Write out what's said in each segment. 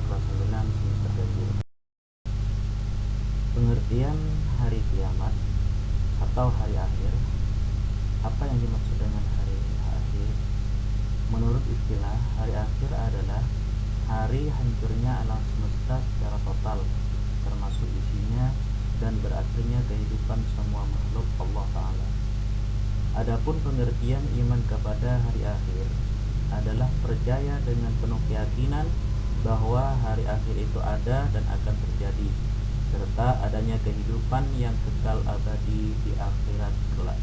kelas 9 semester ganjil. Pengertian hari kiamat atau hari akhir. Apa yang dimaksud dengan hari akhir? Menurut istilah, hari akhir adalah hari hancurnya alam semesta secara total, termasuk isinya dan berakhirnya kehidupan semua makhluk Allah Ta'ala. Adapun pengertian iman kepada hari akhir adalah percaya dengan penuh keyakinan bahwa hari akhir itu ada dan akan terjadi, serta adanya kehidupan yang kekal abadi di akhirat kelak.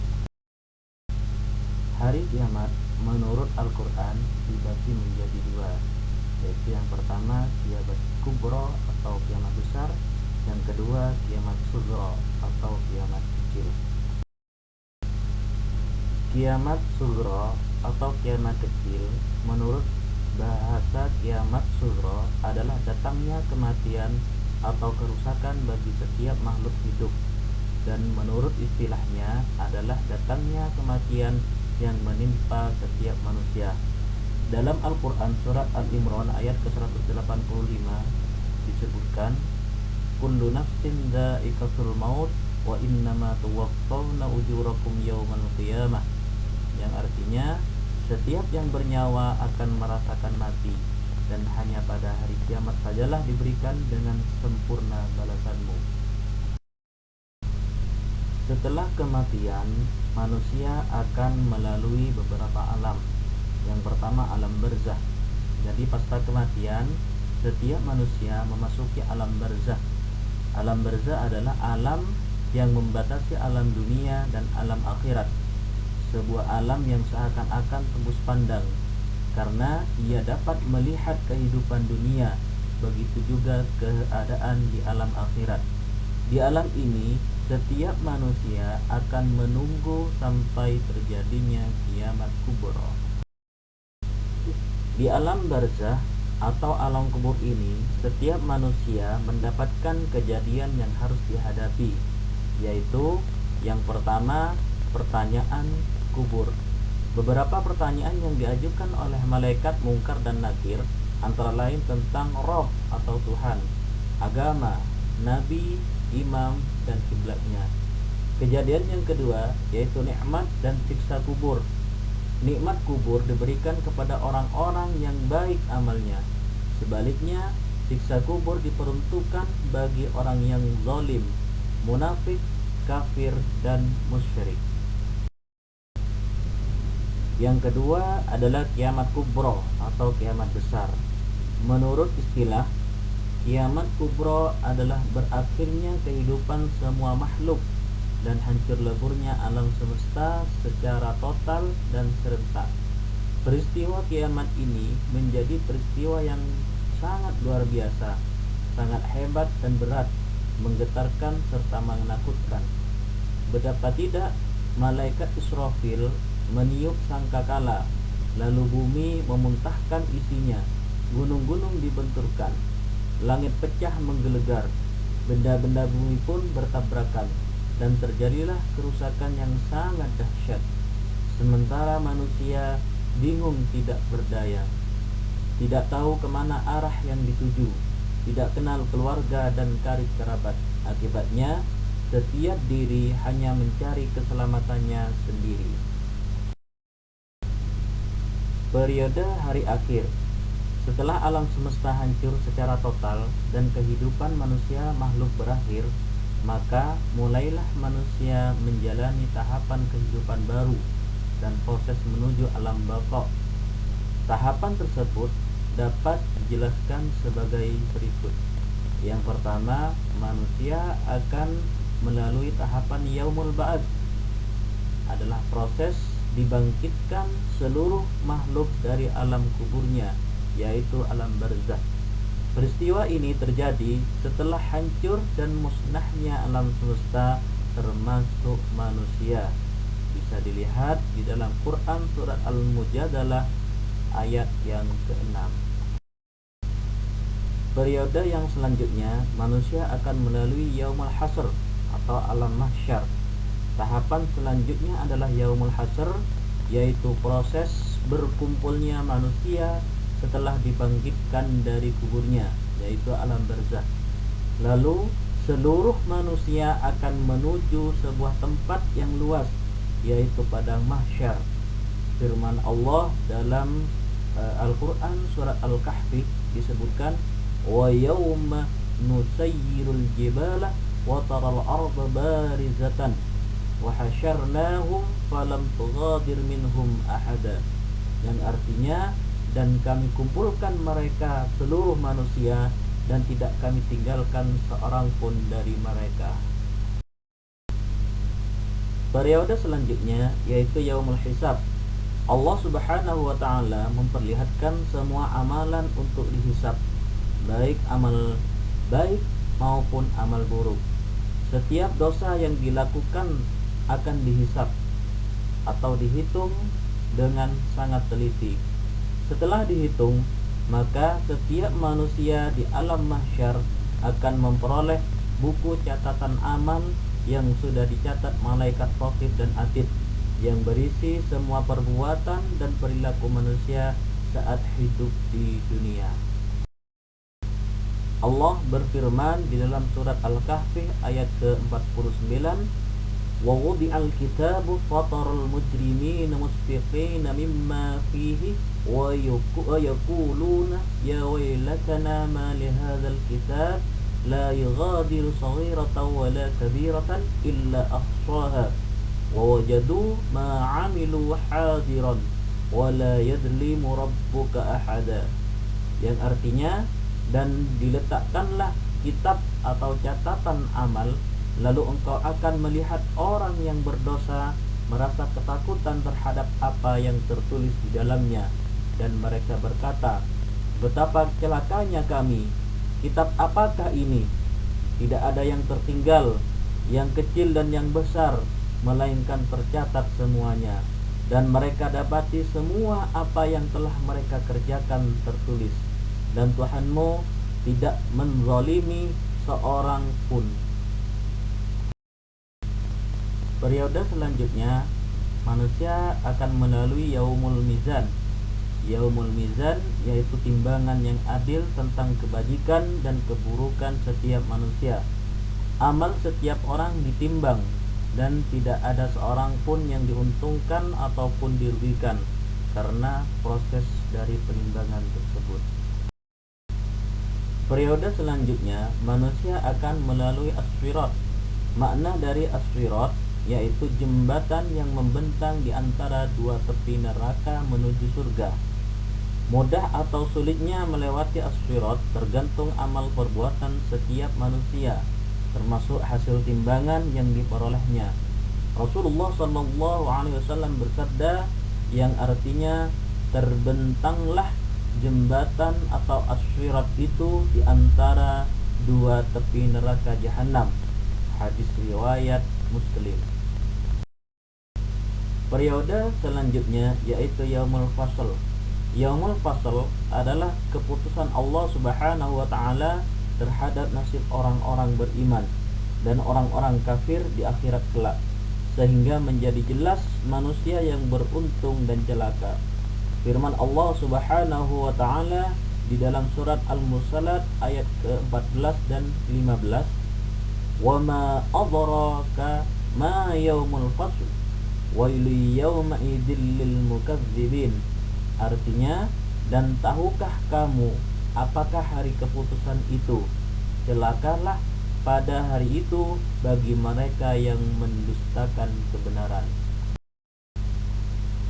Hari kiamat menurut Al-Quran dibagi menjadi dua, yaitu yang pertama kiamat kubro atau kiamat besar, yang kedua kiamat sugro atau kiamat kecil. Kiamat sugro atau kiamat kecil menurut bahasa kiamat sugro adalah datangnya kematian atau kerusakan bagi setiap makhluk hidup, dan menurut istilahnya adalah datangnya kematian yang menimpa setiap manusia. Dalam Al-Quran surat Al-Imran ayat ke-185 disebutkan, kullu nafsin dha'iqatul maut wa innama tuwaffawna ujurakum yawmal qiyamah, yang artinya setiap yang bernyawa akan merasakan mati, dan hanya pada hari kiamat sajalah diberikan dengan sempurna balasanmu. Setelah kematian, manusia akan melalui beberapa alam. Yang pertama alam barzah. Jadi pasca kematian, setiap manusia memasuki alam barzah. Alam barzah adalah alam yang membatasi alam dunia dan alam akhirat. Sebuah alam yang seakan-akan tembus pandang, karena ia dapat melihat kehidupan dunia, begitu juga keadaan di alam akhirat. Di alam ini, setiap manusia akan menunggu sampai terjadinya kiamat kubro. Di alam barzah atau alam kubur ini, setiap manusia mendapatkan kejadian yang harus dihadapi, yaitu yang pertama, pertanyaan kubur. Beberapa pertanyaan yang diajukan oleh malaikat Mungkar dan Nakir antara lain tentang Rob atau Tuhan, agama, nabi, imam, dan kiblatnya. Kejadian yang kedua yaitu nikmat dan siksa kubur. Nikmat kubur diberikan kepada orang-orang yang baik amalnya. Sebaliknya, siksa kubur diperuntukkan bagi orang yang zalim, munafik, kafir, dan musyrik. Yang kedua adalah kiamat kubro atau kiamat besar. Menurut istilah, kiamat kubro adalah berakhirnya kehidupan semua makhluk dan hancur leburnya alam semesta secara total dan serentak. Peristiwa kiamat ini menjadi peristiwa yang sangat luar biasa, sangat hebat dan berat, menggetarkan serta menakutkan. Betapa tidak, malaikat Israfil meniup sangkakala, lalu bumi memuntahkan isinya, gunung-gunung dibenturkan, langit pecah menggelegar, benda-benda bumi pun bertabrakan, dan terjadilah kerusakan yang sangat dahsyat. Sementara manusia bingung tidak berdaya, tidak tahu kemana arah yang dituju, tidak kenal keluarga dan karib kerabat. Akibatnya, setiap diri hanya mencari keselamatannya sendiri. Periode hari akhir. Setelah alam semesta hancur secara total dan kehidupan manusia makhluk berakhir, maka mulailah manusia menjalani tahapan kehidupan baru dan proses menuju alam baqa. Tahapan tersebut dapat dijelaskan sebagai berikut. Yang pertama, manusia akan melalui tahapan yaumul ba'ats, adalah proses dibangkitkan seluruh makhluk dari alam kuburnya, yaitu alam barzah. Peristiwa ini terjadi setelah hancur dan musnahnya alam semesta termasuk manusia. Bisa dilihat di dalam Quran surat Al-Mujadalah ayat yang ke-6. Periode yang selanjutnya, manusia akan melalui yaumul hasr atau alam mahsyar. Tahapan selanjutnya adalah yaumul hasr, yaitu proses berkumpulnya manusia setelah dibangkitkan dari kuburnya yaitu alam barzakh. Lalu seluruh manusia akan menuju sebuah tempat yang luas, yaitu padang mahsyar. Firman Allah dalam Al-Quran surat Al-Kahfi disebutkan, wa yawma nusayyirul jibala wa taral arda barizatan wa hasyarnahum falam tughadir minhum ahada. Yang artinya, dan kami kumpulkan mereka seluruh manusia dan tidak kami tinggalkan seorang pun dari mereka. Periode selanjutnya yaitu yaumul hisab. Allah Subhanahu wa taala memperlihatkan semua amalan untuk dihisab, baik amal baik maupun amal buruk. Setiap dosa yang dilakukan akan dihisab atau dihitung dengan sangat teliti. Setelah dihitung, maka setiap manusia di alam mahsyar akan memperoleh buku catatan amal yang sudah dicatat malaikat raqib dan atid, yang berisi semua perbuatan dan perilaku manusia saat hidup di dunia. Allah berfirman di dalam surat Al-Kahfi ayat ke-49, wa wudi'al kitabu fataral mujrimina musfiqina mimma fihi wa yaquluna ya waylatana ma li hadzal kitab la yughadiru saghiratan wala kabiratan illa ahsaha wa wajadu ma 'amilu hadiran wa la yadlimu rabbuka ahada. Yang artinya, dan diletakkanlah kitab atau catatan amal, lalu engkau akan melihat orang yang berdosa merasa ketakutan terhadap apa yang tertulis di dalamnya, dan mereka berkata, betapa celakanya kami, kitab apakah ini? Tidak ada yang tertinggal, yang kecil dan yang besar, melainkan tercatat semuanya, dan mereka dapati semua apa yang telah mereka kerjakan tertulis, dan Tuhanmu tidak menzalimi seorang pun. Periode selanjutnya, manusia akan melalui yaumul mizan. Yaumul mizan yaitu timbangan yang adil tentang kebajikan dan keburukan setiap manusia. Amal setiap orang ditimbang, dan tidak ada seorang pun yang diuntungkan ataupun dirugikan karena proses dari penimbangan tersebut. Periode selanjutnya, manusia akan melalui as-sirat. Makna dari as-sirat yaitu jembatan yang membentang di antara dua tepi neraka menuju surga. Mudah atau sulitnya melewati as-sirat tergantung amal perbuatan setiap manusia, termasuk hasil timbangan yang diperolehnya. Rasulullah SAW bersabda, yang artinya terbentanglah jembatan atau as-sirat itu di antara dua tepi neraka jahanam. Hadis riwayat Muslim. Periode selanjutnya yaitu yaumul fasl. Yaumul fasl adalah keputusan Allah Subhanahu wa taala terhadap nasib orang-orang beriman dan orang-orang kafir di akhirat kelak, sehingga menjadi jelas manusia yang beruntung dan celaka. Firman Allah Subhanahu wa taala di dalam surat Al-Mursalat ayat ke-14 dan 15, wa ma adraka ma yaumul fasl wailu yawma idzil lil mukadzibin. Artinya, dan tahukah kamu apakah hari keputusan itu? Celakalah pada hari itu bagi mereka yang mendustakan kebenaran.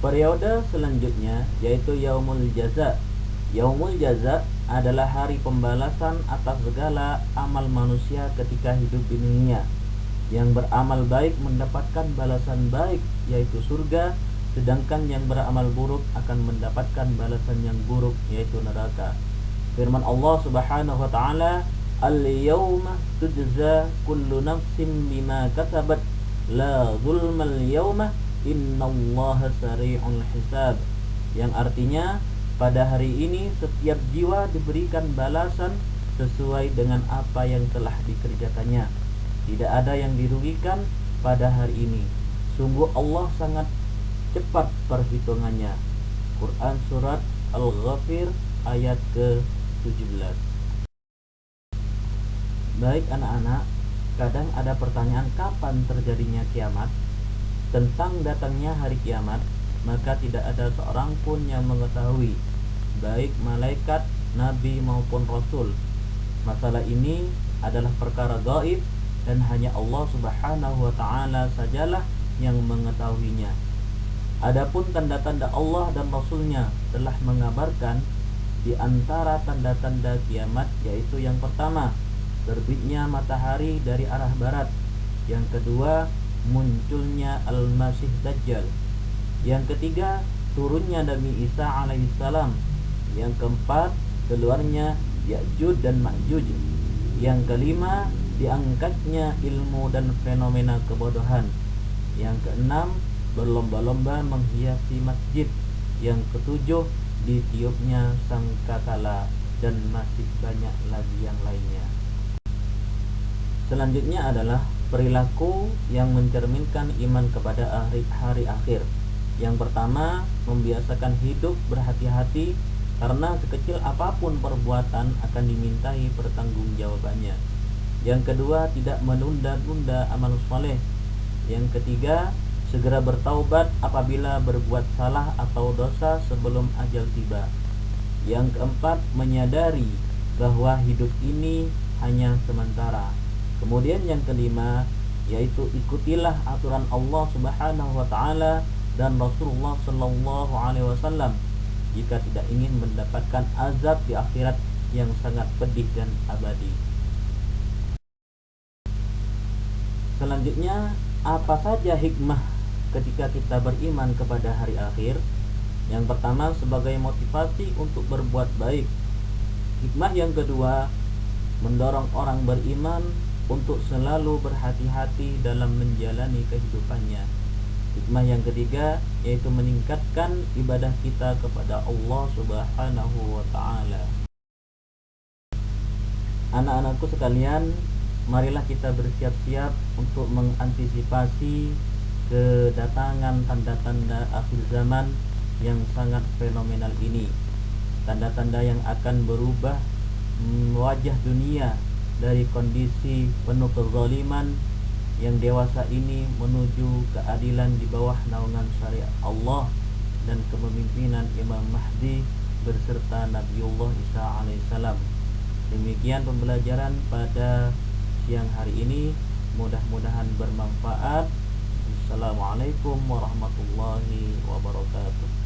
Periode selanjutnya yaitu yaumul jaza. Yaumul jaza adalah hari pembalasan atas segala amal manusia ketika hidup di dunia. Yang beramal baik mendapatkan balasan baik, yaitu surga, sedangkan yang beramal buruk akan mendapatkan balasan yang buruk, yaitu neraka. Firman Allah Subhanahu wa taala, al-yawma tujza kullu nafsin bima kasabat la zulmal yawma innallaha sari'ul hisab. Yang artinya, pada hari ini setiap jiwa diberikan balasan sesuai dengan apa yang telah dikerjakannya. Tidak ada yang dirugikan pada hari ini. Sungguh Allah sangat cepat perhitungannya. Quran surat Al-Ghafir ayat ke-17. Baik anak-anak, kadang ada pertanyaan kapan terjadinya kiamat. Tentang datangnya hari kiamat, maka tidak ada seorang pun yang mengetahui, baik malaikat, nabi maupun rasul. Masalah ini adalah perkara gaib dan hanya Allah Subhanahu wa taala sajalah yang mengetahuinya. Adapun tanda-tanda Allah dan Rasulnya telah mengabarkan di antara tanda-tanda kiamat, yaitu yang pertama, terbitnya matahari dari arah barat. Yang kedua, munculnya Al-Masih Dajjal. Yang ketiga, turunnya Nabi Isa alaihissalam. Yang keempat, keluarnya Ya'juj dan Ma'juj. Yang kelima, diangkatnya ilmu dan fenomena kebodohan. Yang keenam, berlomba-lomba menghiasi masjid. Yang ketujuh, ditiupnya sangkakala, dan masih banyak lagi yang lainnya. Selanjutnya adalah perilaku yang mencerminkan iman kepada hari akhir. Yang pertama, membiasakan hidup berhati-hati, karena sekecil apapun perbuatan akan dimintai pertanggungjawabannya. Yang kedua, tidak menunda-nunda amal soleh. Yang ketiga, segera bertaubat apabila berbuat salah atau dosa sebelum ajal tiba. Yang keempat, menyadari bahwa hidup ini hanya sementara. Kemudian yang kelima, yaitu ikutilah aturan Allah Subhanahu wa taala dan Rasulullah sallallahu alaihi wasallam jika tidak ingin mendapatkan azab di akhirat yang sangat pedih dan abadi. Selanjutnya, apa saja hikmah ketika kita beriman kepada hari akhir? Yang pertama, sebagai motivasi untuk berbuat baik. Hikmah yang kedua, mendorong orang beriman untuk selalu berhati-hati dalam menjalani kehidupannya. Hikmah yang ketiga, yaitu meningkatkan ibadah kita kepada Allah Subhanahu wa taala. Anak-anakku sekalian, marilah kita bersiap-siap untuk mengantisipasi kedatangan tanda-tanda akhir zaman yang sangat fenomenal ini. Tanda-tanda yang akan berubah wajah dunia dari kondisi penuh kezaliman yang dewasa ini menuju keadilan di bawah naungan syariat Allah dan kepemimpinan Imam Mahdi berserta Nabiullah Isa alaihissalam. Demikian pembelajaran pada siang hari ini, mudah-mudahan bermanfaat. Assalamualaikum warahmatullahi wabarakatuh.